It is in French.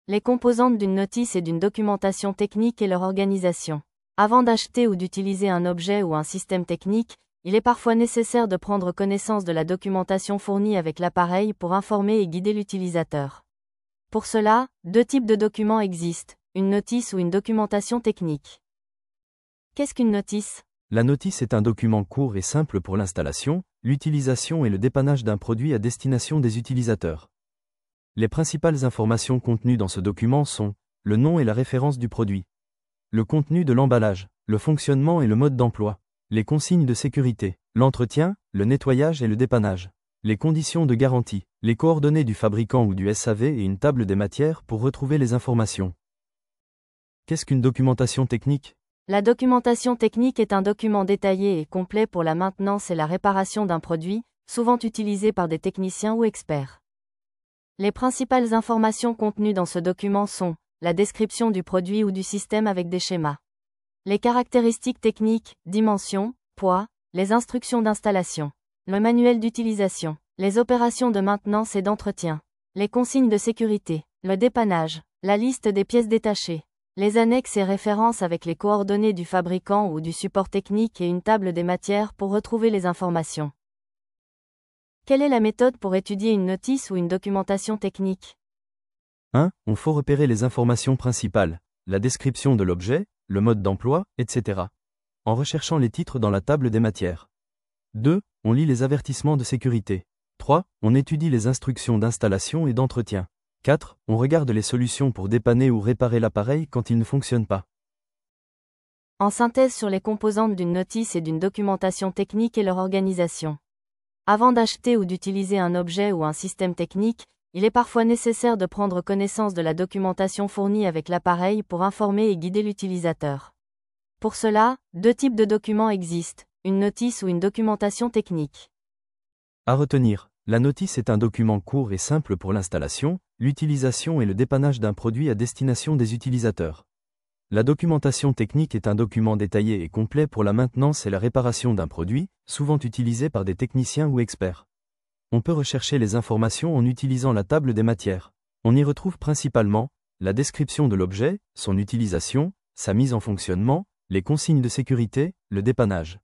Les composantes d'une notice et d'une documentation technique et leur organisation. Avant d'acheter ou d'utiliser un objet ou un système technique, il est parfois nécessaire de prendre connaissance de la documentation fournie avec l'appareil pour informer et guider l'utilisateur. Pour cela, deux types de documents existent, une notice ou une documentation technique. Qu'est-ce qu'une notice ? La notice est un document court et simple pour l'installation, l'utilisation et le dépannage d'un produit à destination des utilisateurs. Les principales informations contenues dans ce document sont le nom et la référence du produit, le contenu de l'emballage, le fonctionnement et le mode d'emploi, les consignes de sécurité, l'entretien, le nettoyage et le dépannage, les conditions de garantie, les coordonnées du fabricant ou du SAV et une table des matières pour retrouver les informations. Qu'est-ce qu'une documentation technique ? La documentation technique est un document détaillé et complet pour la maintenance et la réparation d'un produit, souvent utilisé par des techniciens ou experts. Les principales informations contenues dans ce document sont la description du produit ou du système avec des schémas, les caractéristiques techniques, dimensions, poids, les instructions d'installation, le manuel d'utilisation, les opérations de maintenance et d'entretien, les consignes de sécurité, le dépannage, la liste des pièces détachées, les annexes et références avec les coordonnées du fabricant ou du support technique et une table des matières pour retrouver les informations. Quelle est la méthode pour étudier une notice ou une documentation technique ? 1. On faut repérer les informations principales, la description de l'objet, le mode d'emploi, etc. en recherchant les titres dans la table des matières. 2. On lit les avertissements de sécurité. 3. On étudie les instructions d'installation et d'entretien. 4. On regarde les solutions pour dépanner ou réparer l'appareil quand il ne fonctionne pas. En synthèse sur les composantes d'une notice et d'une documentation technique et leur organisation. Avant d'acheter ou d'utiliser un objet ou un système technique, il est parfois nécessaire de prendre connaissance de la documentation fournie avec l'appareil pour informer et guider l'utilisateur. Pour cela, deux types de documents existent, une notice ou une documentation technique. À retenir, la notice est un document court et simple pour l'installation, l'utilisation et le dépannage d'un produit à destination des utilisateurs. La documentation technique est un document détaillé et complet pour la maintenance et la réparation d'un produit, souvent utilisé par des techniciens ou experts. On peut rechercher les informations en utilisant la table des matières. On y retrouve principalement la description de l'objet, son utilisation, sa mise en fonctionnement, les consignes de sécurité, le dépannage.